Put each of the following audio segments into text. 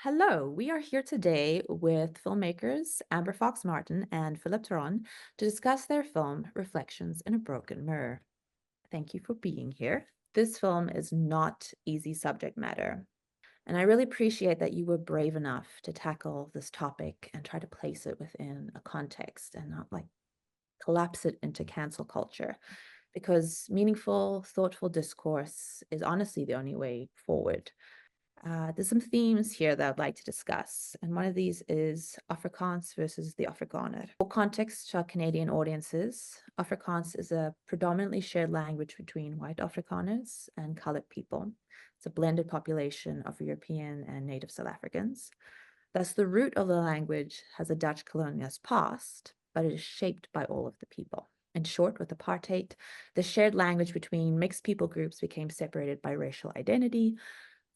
Hello, we are here today with filmmakers Amber Fox Martin and Philip Theron to discuss their film Reflections in a Broken Mirror. Thank you for being here. This film is not easy subject matter, and I really appreciate that you were brave enough to tackle this topic and try to place it within a context and not like collapse it into cancel culture, because meaningful, thoughtful discourse is honestly the only way forward. There's some themes here that I'd like to discuss, and one of these is Afrikaans versus the Afrikaner. For context to our Canadian audiences, Afrikaans is a predominantly shared language between white Afrikaners and colored people. It's a blended population of European and native South Africans. Thus, the root of the language has a Dutch colonialist past, but it is shaped by all of the people. In short, with apartheid, the shared language between mixed people groups became separated by racial identity,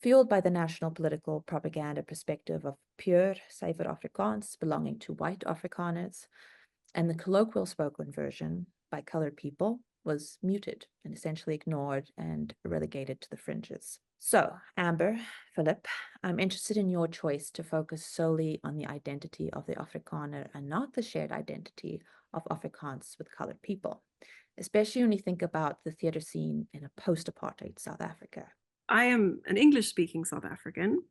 fueled by the national political propaganda perspective of pure Cypher Afrikaans belonging to white Afrikaners, and the colloquial spoken version by colored people was muted and essentially ignored and relegated to the fringes. So, Amber, Philip, I'm interested in your choice to focus solely on the identity of the Afrikaner and not the shared identity of Afrikaans with colored people, especially when you think about the theatre scene in a post-apartheid South Africa. I am an English-speaking South African,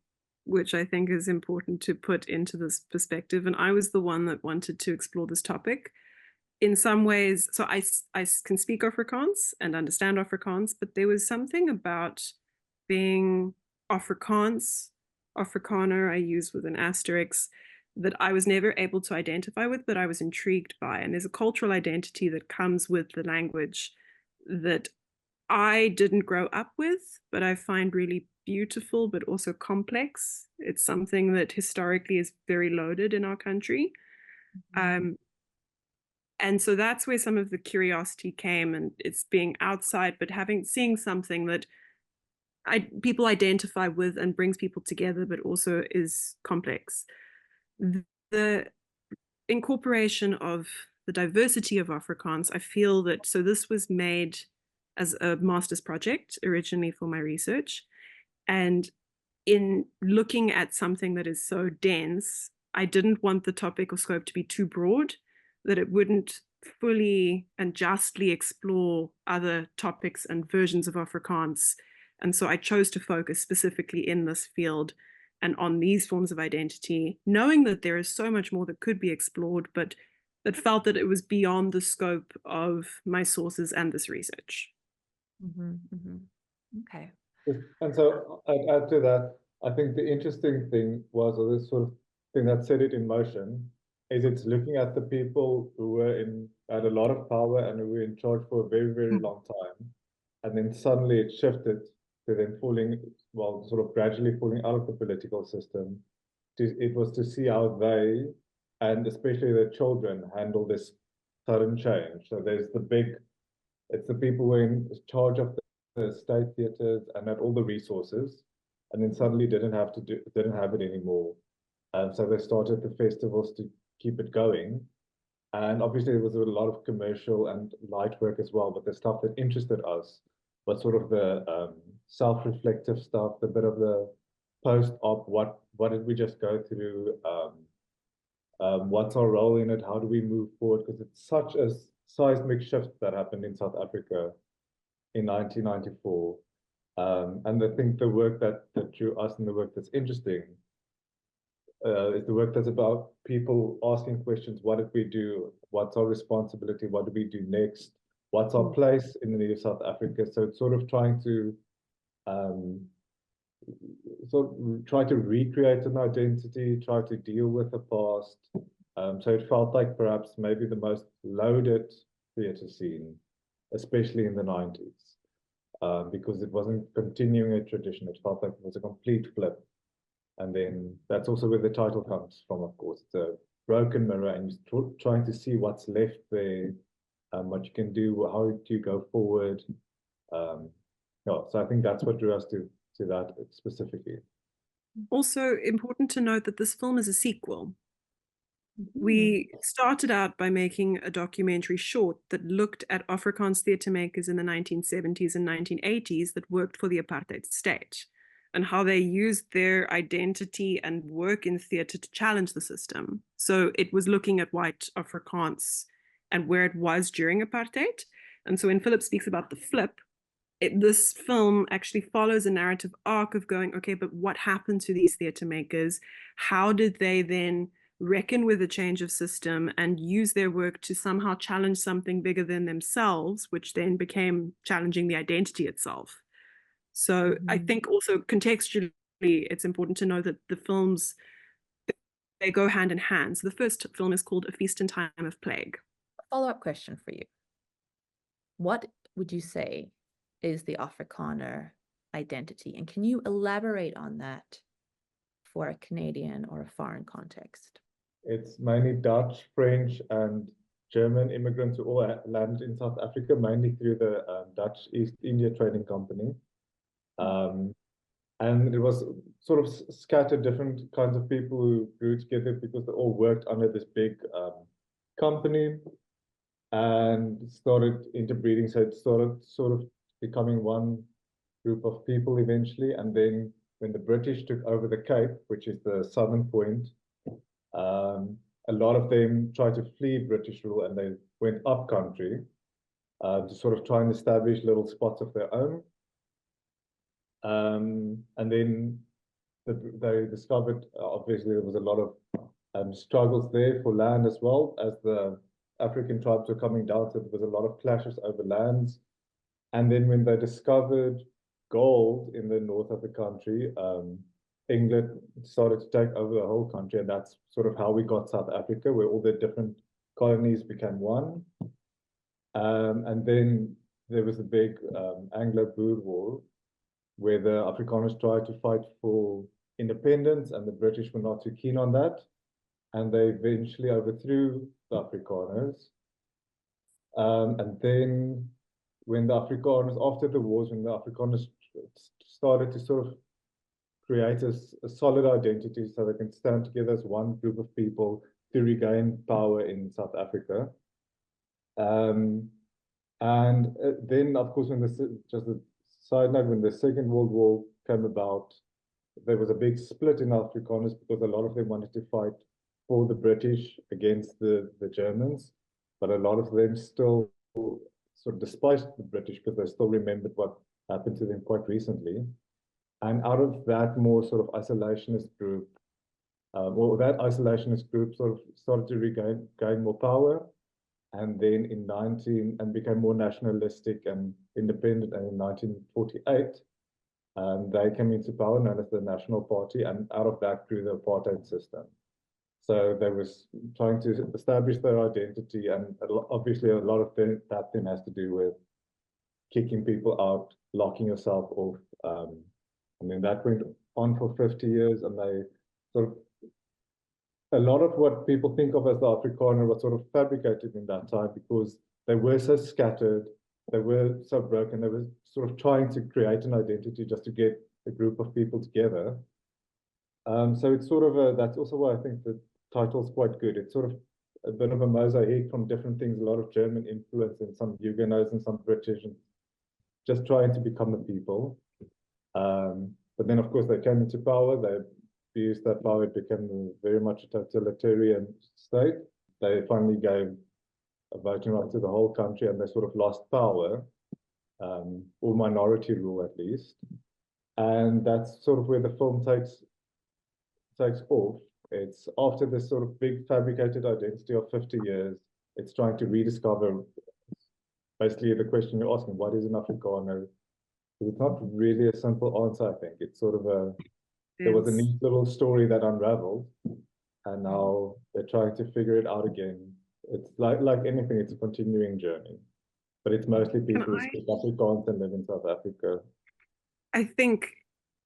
which I think is important to put into this perspective. And I was the one that wanted to explore this topic. In some ways, so I can speak Afrikaans and understand Afrikaans, but there was something about being Afrikaans, Afrikaner, I use with an asterisk, that I was never able to identify with, but I was intrigued by. And there's a cultural identity that comes with the language that I didn't grow up with, but I find really beautiful, but also complex. It's something that historically is very loaded in our country. And so that's where some of the curiosity came, and it's being outside, but seeing something that people identify with and brings people together, but also is complex. The incorporation of the diversity of Afrikaans, I feel that, so this was made as a master's project originally for my research. And in looking at something that is so dense, I didn't want the topic or scope to be too broad, that it wouldn't fully and justly explore other topics and versions of Afrikaans. And so I chose to focus specifically in this field and on these forms of identity, knowing that there is so much more that could be explored, but that felt that it was beyond the scope of my sources and this research. Okay. And so I'd add to that, I think the interesting thing was, or this sort of thing that set it in motion, is it's looking at the people who had a lot of power and who were in charge for a very, very long time. And then suddenly it shifted to them sort of gradually falling out of the political system. It was to see how they, and especially their children, handle this sudden change. So it's the people who are in charge of the state theatres and had all the resources, and then suddenly didn't have it anymore. And so they started the festivals to keep it going. And obviously there was a lot of commercial and light work as well, but the stuff that interested us was sort of the self-reflective stuff, the bit of the post-op, what did we just go through, what's our role in it, how do we move forward, because it's such a seismic shift that happened in South Africa in 1994. And I think the work that drew us and the work that's interesting is the work that's about people asking questions. What did we do? What's our responsibility? What do we do next? What's our place in the new South Africa? So it's sort of trying to recreate an identity, try to deal with the past. So it felt like perhaps maybe the most loaded theatre scene, especially in the 90s, because it wasn't continuing a tradition. It felt like it was a complete flip. And then that's also where the title comes from, of course. It's a broken mirror, and you're trying to see what's left there, what you can do, how do you go forward. So I think that's what drew us to that specifically. Also important to note that this film is a sequel. We started out by making a documentary short that looked at Afrikaans theatre makers in the 1970s and 1980s that worked for the apartheid state. and how they used their identity and work in theatre to challenge the system. So it was looking at white Afrikaans and where it was during apartheid. And so when Philip speaks about the flip, this film actually follows a narrative arc of going, okay, but what happened to these theatre makers? How did they then reckon with the change of system and use their work to somehow challenge something bigger than themselves, which then became challenging the identity itself? So I think also contextually, it's important to know that the films, they go hand in hand. So the first film is called A Feast in Time of Plague. A follow-up question for you. What would you say is the Afrikaner identity? And can you elaborate on that for a Canadian or a foreign context? It's mainly Dutch, French, and German immigrants who all landed in South Africa, mainly through the Dutch East India Trading Company. And it was sort of scattered different kinds of people who grew together because they all worked under this big company and started interbreeding. So it started sort of becoming one group of people eventually. And then when the British took over the Cape, which is the southern point, a lot of them tried to flee British rule and they went up country to sort of try and establish little spots of their own. And then they discovered, obviously, there was a lot of struggles there for land as well, as the African tribes were coming down. So there was a lot of clashes over lands. And then when they discovered gold in the north of the country, England started to take over the whole country. And that's sort of how we got South Africa, where all the different colonies became one. And then there was a big Anglo-Boer War, where the Afrikaners tried to fight for independence, and the British were not too keen on that. And they eventually overthrew the Afrikaners. And then when the Afrikaners, after the wars, when the Afrikaners started to sort of create a solid identity so they can stand together as one group of people to regain power in South Africa. And then, of course, when just a side note, when the Second World War came about, there was a big split in Afrikaners because a lot of them wanted to fight for the British against the Germans, but a lot of them still sort of despised the British because they still remembered what happened to them quite recently. And out of that more sort of isolationist group, that isolationist group sort of started to gain more power. And then and became more nationalistic and independent. And in 1948, they came into power, known as the National Party, and out of that grew the apartheid system. So they was trying to establish their identity, and obviously a lot of that then has to do with kicking people out, locking yourself off. And then that went on for 50 years, and they sort of, a lot of what people think of as the Afrikaner was sort of fabricated in that time because they were so scattered, they were so broken, they were sort of trying to create an identity just to get a group of people together. So it's sort of that's also why I think the title's quite good. It's sort of a bit of a mosaic from different things, a lot of German influence and some Huguenots and some British, and just trying to become the people. But then, of course, they came into power, they used that power, it became very much a totalitarian state. They finally gave a voting right to the whole country, and they sort of lost power, or minority rule at least. And that's sort of where the film takes off. It's after this sort of big fabricated identity of 50 years, it's trying to rediscover basically the question you're asking, what is an Afrikaner? It's not really a simple answer, I think. It's sort of there was a neat little story that unraveled, and now they're trying to figure it out again. It's like anything, it's a continuing journey, but it's mostly people who speak Afrikaans and live in South Africa. I think,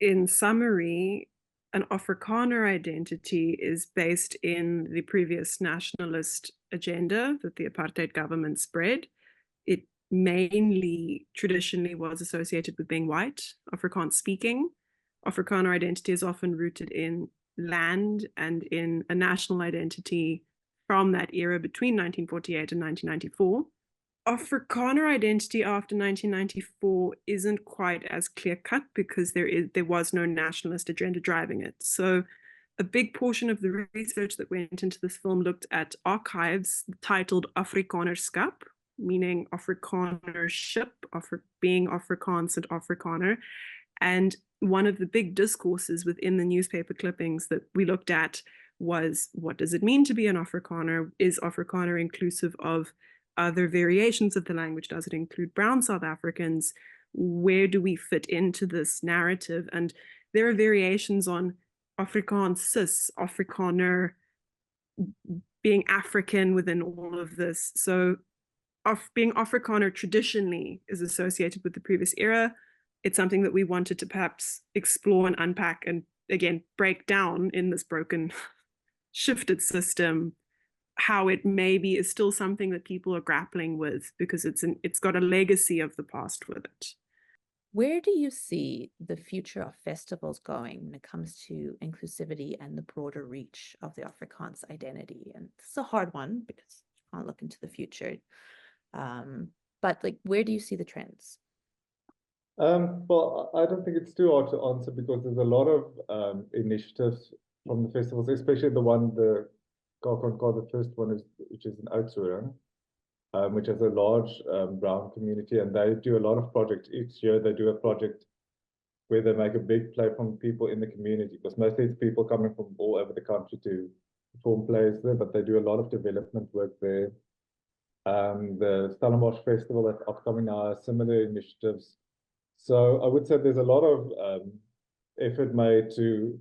in summary, an Afrikaner identity is based in the previous nationalist agenda that the apartheid government spread. It mainly, traditionally, was associated with being white, Afrikaans speaking. Afrikaner identity is often rooted in land and in a national identity from that era between 1948 and 1994. Afrikaner identity after 1994 isn't quite as clear-cut because there was no nationalist agenda driving it. So a big portion of the research that went into this film looked at archives titled Afrikanerskap, meaning Afrikanership, being Afrikaans and Afrikaner. And one of the big discourses within the newspaper clippings that we looked at was, what does it mean to be an Afrikaner? Is Afrikaner inclusive of other variations of the language? Does it include brown South Africans? Where do we fit into this narrative? And there are variations on Afrikaans cis, Afrikaner, being African within all of this. So being Afrikaner traditionally is associated with the previous era. It's something that we wanted to perhaps explore and unpack and, again, break down in this broken, shifted system, how it maybe is still something that people are grappling with because it's got a legacy of the past with it. Where do you see the future of festivals going when it comes to inclusivity and the broader reach of the Afrikaans identity? And this is a hard one because you can't look into the future. But like, where do you see the trends? Well, I don't think it's too hard to answer because there's a lot of initiatives from the festivals, especially the first one which is in Oudtshoorn, which has a large brown community, and they do a lot of projects. Each year they do a project where they make a big play from people in the community, because mostly it's people coming from all over the country to perform plays there, but they do a lot of development work there. The Stellenbosch Festival that's upcoming now has similar initiatives. So I would say there's a lot of effort made to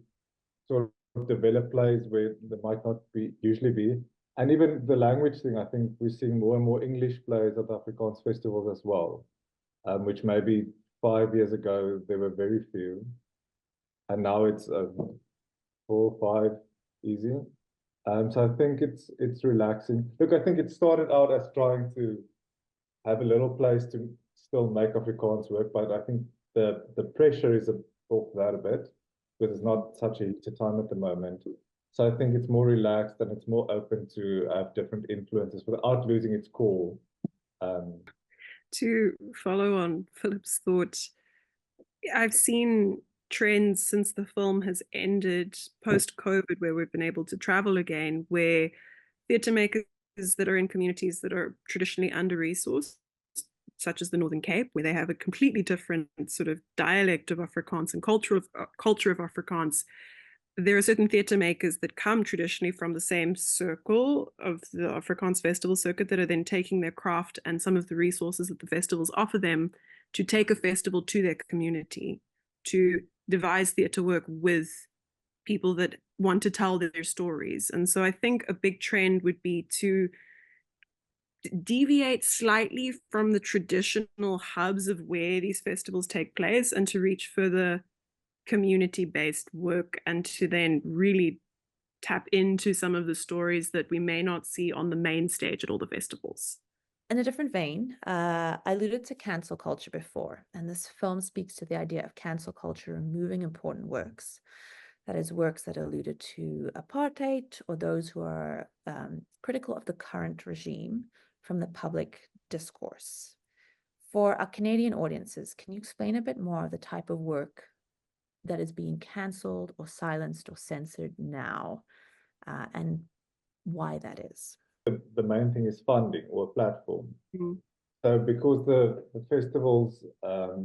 sort of develop plays where there might not usually be. And even the language thing, I think we're seeing more and more English plays at Afrikaans festivals as well, which maybe 5 years ago there were very few, and now it's 4 or 5 easy. So I think it's relaxing. Look, I think it started out as trying to have a little place to still make Afrikaans work, but I think the pressure is off that a bit because it's not such a heated time at the moment. So I think it's more relaxed and it's more open to have different influences without losing its core. To follow on Philip's thought, I've seen trends since the film has ended post-COVID where we've been able to travel again, where theatre makers that are in communities that are traditionally under-resourced, such as the Northern Cape, where they have a completely different sort of dialect of Afrikaans and culture of Afrikaans. There are certain theatre makers that come traditionally from the same circle of the Afrikaans festival circuit that are then taking their craft and some of the resources that the festivals offer them to take a festival to their community, to devise theatre work with people that want to tell their stories. And so I think a big trend would be to deviate slightly from the traditional hubs of where these festivals take place and to reach further community-based work and to then really tap into some of the stories that we may not see on the main stage at all the festivals. In a different vein, I alluded to cancel culture before, and this film speaks to the idea of cancel culture removing important works. That is, works that alluded to apartheid or those who are critical of the current regime from the public discourse. For our Canadian audiences, can you explain a bit more of the type of work that is being cancelled or silenced or censored now, and why that is? The main thing is funding or platform. Mm. So because the festivals are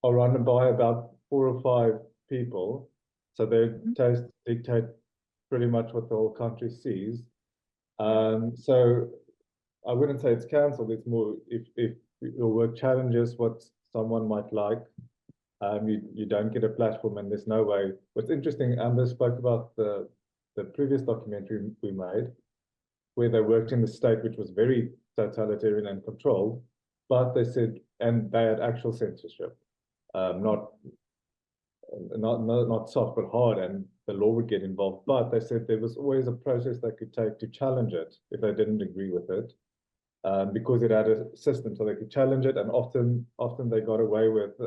run by about 4 or 5 people, so their tastes dictate pretty much what the whole country sees. So I wouldn't say it's cancelled. It's more if your work challenges what someone might like, you don't get a platform, and there's no way. What's interesting, Amber spoke about the previous documentary we made, where they worked in the state, which was very totalitarian and controlled, but they said, and they had actual censorship, not soft but hard, and the law would get involved. But they said there was always a process they could take to challenge it if they didn't agree with it, because it had a system, so they could challenge it, and often they got away with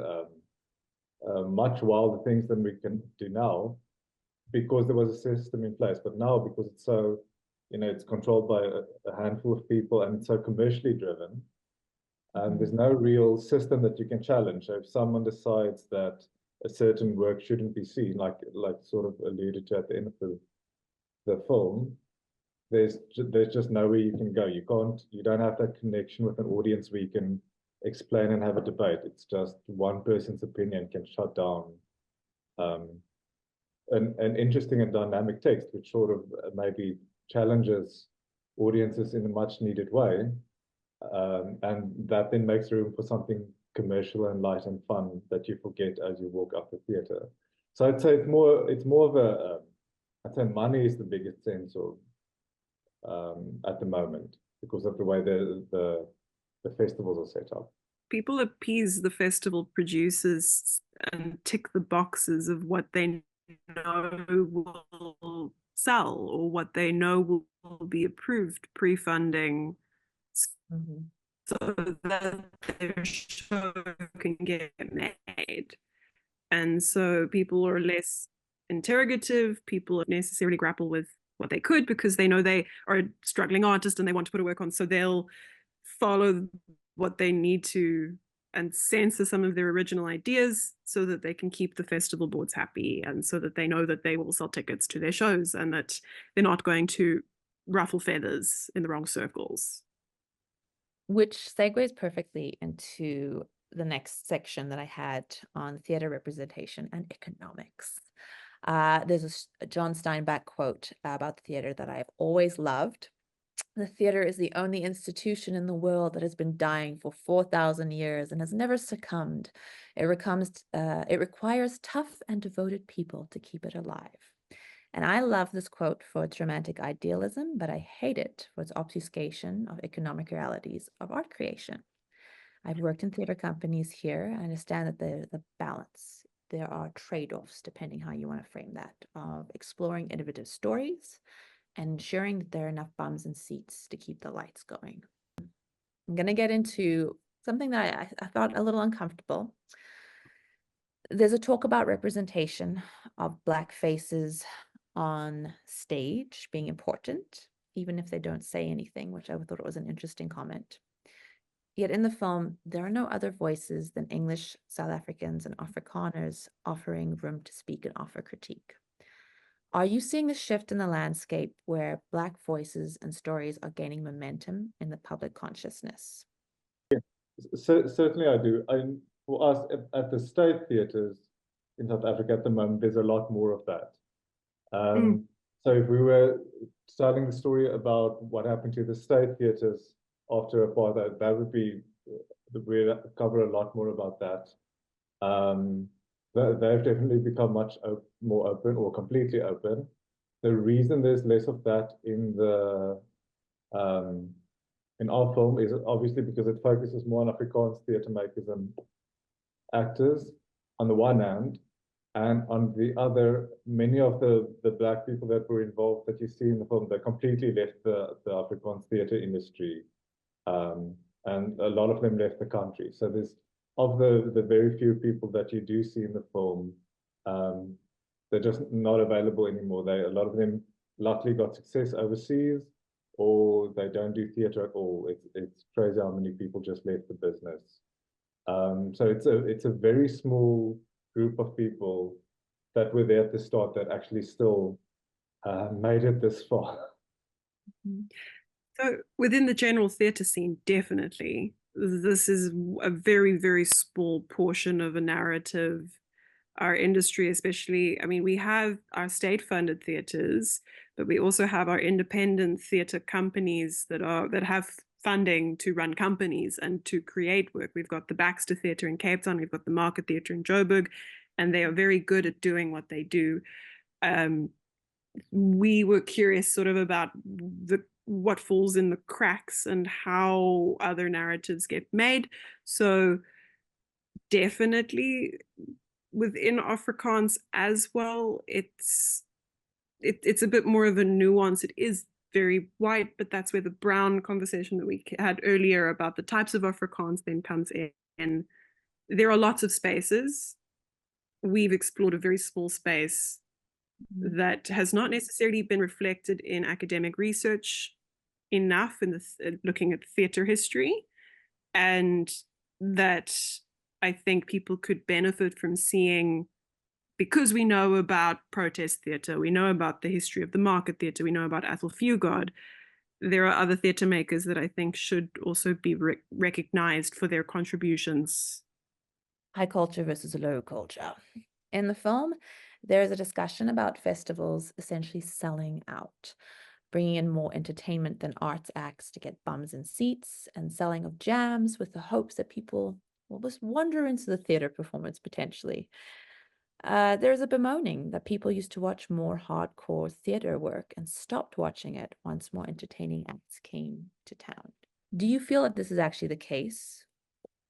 much wilder things than we can do now, because there was a system in place. But now, because it's so, it's controlled by a handful of people and it's so commercially driven, And there's no real system that you can challenge. So if someone decides that a certain work shouldn't be seen, like sort of alluded to at the end of the film, there's just nowhere you can go. You don't have that connection with an audience where you can explain and have a debate. It's just one person's opinion can shut down an interesting and dynamic text, which sort of maybe challenges audiences in a much needed way. And that then makes room for something commercial and light and fun that you forget as you walk up the theatre. So I'd say it's more of a, I'd say money is the biggest sense of at the moment because of the way the festivals are set up. People appease the festival producers and tick the boxes of what they know will sell or what they know will be approved pre-funding, so that their show can get made. And so people are less interrogative, people necessarily grapple with what they could because they know they are a struggling artist and they want to put a work on, so they'll follow what they need to and censor some of their original ideas so that they can keep the festival boards happy and so that they know that they will sell tickets to their shows and that they're not going to ruffle feathers in the wrong circles. Which segues perfectly into the next section that I had on theater representation and economics. There's a John Steinbeck quote about the theater that I've always loved. The theater is the only institution in the world that has been dying for 4,000 years and has never succumbed. It requires tough and devoted people to keep it alive. And I love this quote for its romantic idealism, but I hate it for its obfuscation of economic realities of art creation. I've worked in theater companies here. I understand that the balance. There are trade-offs, depending how you want to frame that, of exploring innovative stories and ensuring that there are enough bums and seats to keep the lights going. I'm going to get into something that I thought a little uncomfortable. There's a talk about representation of Black faces on stage being important, even if they don't say anything, which I thought it was an interesting comment. Yet in the film, there are no other voices than English, South Africans, and Afrikaners offering room to speak and offer critique. Are you seeing the shift in the landscape where Black voices and stories are gaining momentum in the public consciousness? So, certainly I do. For us at the state theatres in South Africa at the moment, there's a lot more of that. So if we were telling the story about what happened to the state theatres after apartheid, that would be, we'd cover a lot more about that. They've definitely become much more open or completely open. The reason there's less of that in our film is obviously because it focuses more on Afrikaans theatre makers and actors on the one hand, and on the other, many of the Black people that were involved that you see in the film, they completely left the Afrikaans theatre industry, and a lot of them left the country. So there's, of the very few people that you do see in the film, they're just not available anymore. A lot of them luckily got success overseas, or they don't do theatre at all. It's crazy how many people just left the business. So it's a very small group of people that were there at the start that actually still made it this far. So within the general theatre scene, definitely, this is a very, very small portion of a narrative. Our industry, especially, I mean, we have our state-funded theatres, but we also have our independent theatre companies that have funding to run companies and to create work. We've got the Baxter Theatre in Cape Town, we've got the Market Theatre in Joburg, and they are very good at doing what they do. We were curious sort of about what falls in the cracks and how other narratives get made. So definitely within Afrikaans as well, it's a bit more of a nuance. It is very white, but that's where the brown conversation that we had earlier about the types of Afrikaans then comes in. There are lots of spaces. We've explored a very small space that has not necessarily been reflected in academic research enough in looking at theatre history. and that I think people could benefit from seeing, because we know about protest theatre, we know about the history of the market theatre, we know about Athol Fugard. There are other theatre makers that I think should also be recognized for their contributions. High culture versus low culture. In the film, there's a discussion about festivals essentially selling out, bringing in more entertainment than arts acts to get bums in seats, and selling of jams with the hopes that people will just wander into the theatre performance potentially. There's a bemoaning that people used to watch more hardcore theatre work and stopped watching it once more entertaining acts came to town. Do you feel that this is actually the case?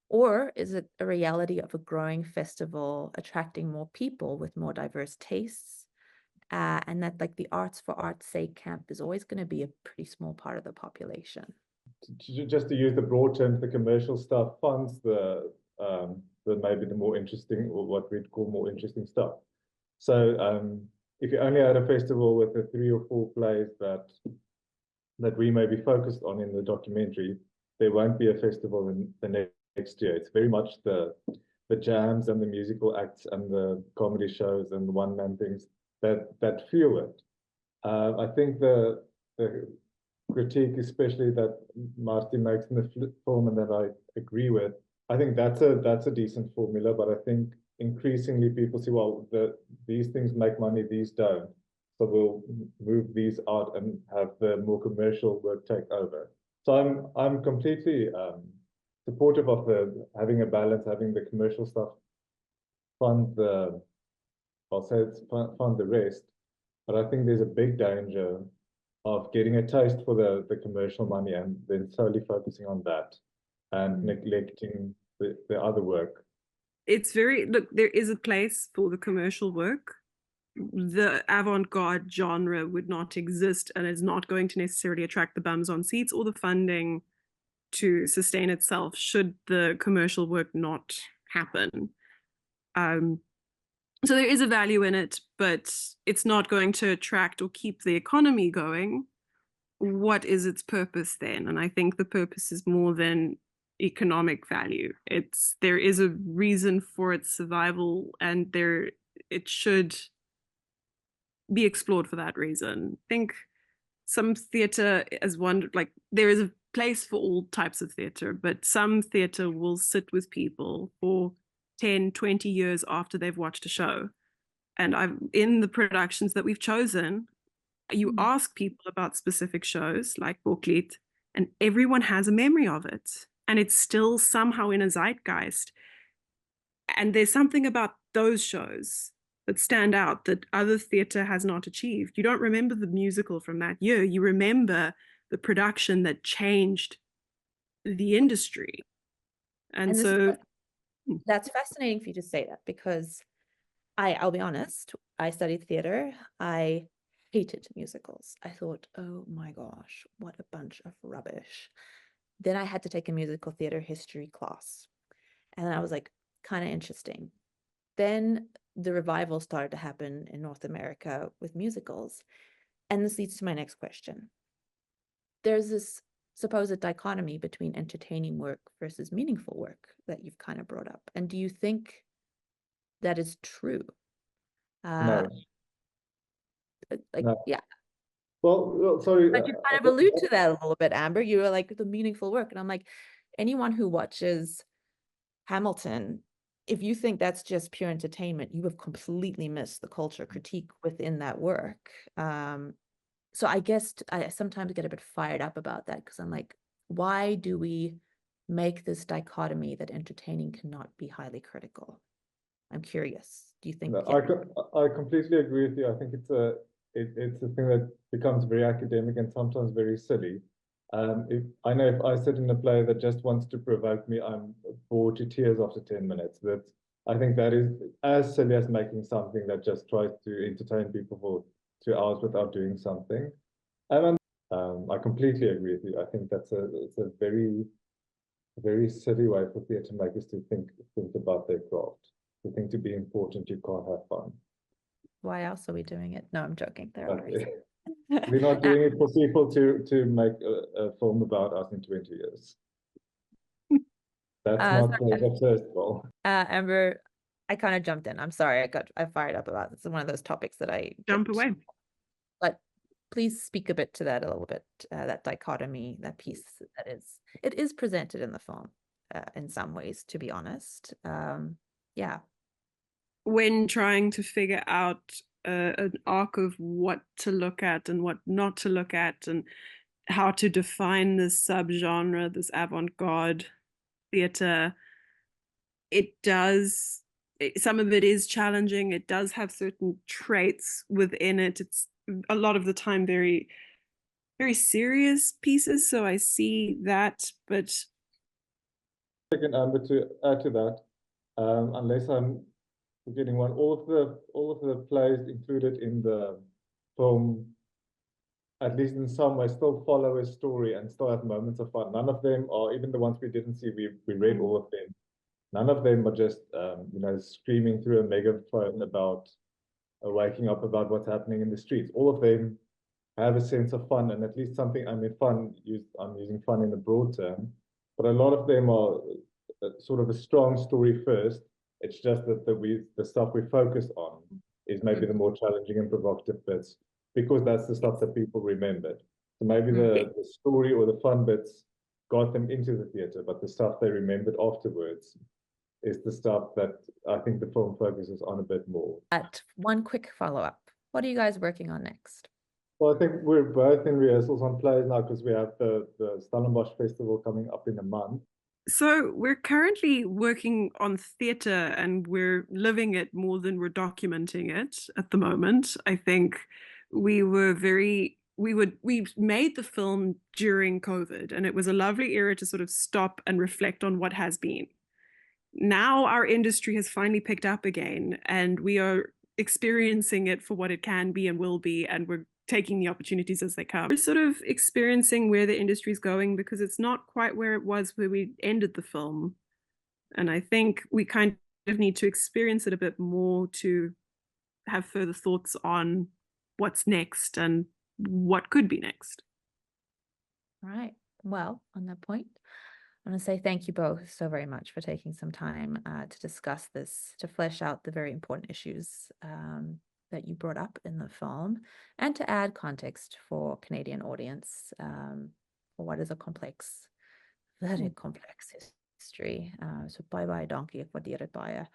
Or is it a reality of a growing festival attracting more people with more diverse tastes? And that like the arts for art's sake camp is always going to be a pretty small part of the population. Just to use the broad terms, the commercial stuff funds the maybe the more interesting, or what we'd call more interesting stuff. So if you only had a festival with the 3 or 4 plays that we may be focused on in the documentary, there won't be a festival in the next year. It's very much the jams and the musical acts and the comedy shows and the one-man things that fuel it. I think the critique, especially that Marty makes in the film, and that I agree with, I think that's a decent formula. But I think increasingly people say, well, these things make money, these don't, so we'll move these out and have the more commercial work take over. So I'm completely supportive of having a balance, having the commercial stuff fund the, I'll say it's fund the rest. But I think there's a big danger of getting a taste for the commercial money and then solely focusing on that and neglecting the other work. It's very, look, there is a place for the commercial work. The avant-garde genre would not exist and is not going to necessarily attract the bums on seats or the funding to sustain itself should the commercial work not happen. So there is a value in it, but it's not going to attract or keep the economy going. What is its purpose then? And I think the purpose is more than economic value. There is a reason for its survival, and it should be explored for that reason. I think some theatre as one, like there is a place for all types of theatre, but some theatre will sit with people for 10, 20 years after they've watched a show. And in the productions that we've chosen, you ask people about specific shows like Boeklied, and everyone has a memory of it. And it's still somehow in a zeitgeist. And there's something about those shows that stand out that other theatre has not achieved. You don't remember the musical from that year. You remember the production that changed the industry. And so that's fascinating for you to say that, because I'll be honest, I studied theatre. I hated musicals. I thought, oh my gosh, what a bunch of rubbish. Then I had to take a musical theatre history class. And I was like, kind of interesting. Then the revival started to happen in North America with musicals. And this leads to my next question. There's this supposed dichotomy between entertaining work versus meaningful work that you've kind of brought up. And do you think that is true? No. No. Yeah. Well, sorry. But you kind of allude to that a little bit, Amber. You were like, the meaningful work. And I'm like, anyone who watches Hamilton, if you think that's just pure entertainment, you have completely missed the culture critique within that work. So I guess I sometimes get a bit fired up about that, because I'm like, why do we make this dichotomy that entertaining cannot be highly critical? I'm curious. Do you think? No, I completely agree with you. I think it's a thing that becomes very academic and sometimes very silly. I know if I sit in a play that just wants to provoke me, I'm bored to tears after 10 minutes. I think that is as silly as making something that just tries to entertain people for 2 hours without doing something. And I completely agree with you. I think it's a very, very silly way for theatre makers to think about their craft. To think to be important, you can't have fun. Why else are we doing it? No, I'm joking. There are We're not doing it for people to make a film about us in 20 years. That's Uh, not the first goal. Amber, I kind of jumped in. I'm sorry. I fired up about this. It's one of those topics that I Jump get, away. but please speak a bit to that a little bit, that dichotomy, that piece it is presented in the film, in some ways, to be honest. Yeah. When trying to figure out an arc of what to look at and what not to look at, and how to define this subgenre, this avant-garde theater, some of it is challenging. It does have certain traits within it. It's a lot of the time very, very serious pieces. So I see that, but Second, Amber, to add to that, unless I'm forgetting one, all of the plays included in the film, at least in some way, still follow a story and still have moments of fun. None of them are, even the ones we didn't see, we read all of them. None of them are just screaming through a megaphone about waking up about what's happening in the streets. All of them have a sense of fun, and at least something, I'm using fun in the broad term, but a lot of them are sort of a strong story first. It's just that the stuff we focus on is maybe the more challenging and provocative bits, because that's the stuff that people remembered. So maybe the story or the fun bits got them into the theater, but the stuff they remembered afterwards is the stuff that I think the film focuses on a bit more. One quick follow-up. What are you guys working on next? Well, I think we're both in rehearsals on plays now, because we have the Stellenbosch Festival coming up in a month. So we're currently working on theatre, and we're living it more than we're documenting it at the moment. I think we made the film during COVID, and it was a lovely era to sort of stop and reflect on what has been. Now our industry has finally picked up again, and we are experiencing it for what it can be and will be, and we're taking the opportunities as they come. We're sort of experiencing where the industry is going, because it's not quite where it was where we ended the film. And I think we kind of need to experience it a bit more to have further thoughts on what's next and what could be next. All right. Well, on that point, I want to say thank you both so very much for taking some time to discuss this, to flesh out the very important issues that you brought up in the film, and to add context for Canadian audience for what is a complex, very complex history. So bye bye, donkey, ek waardeer dit baie.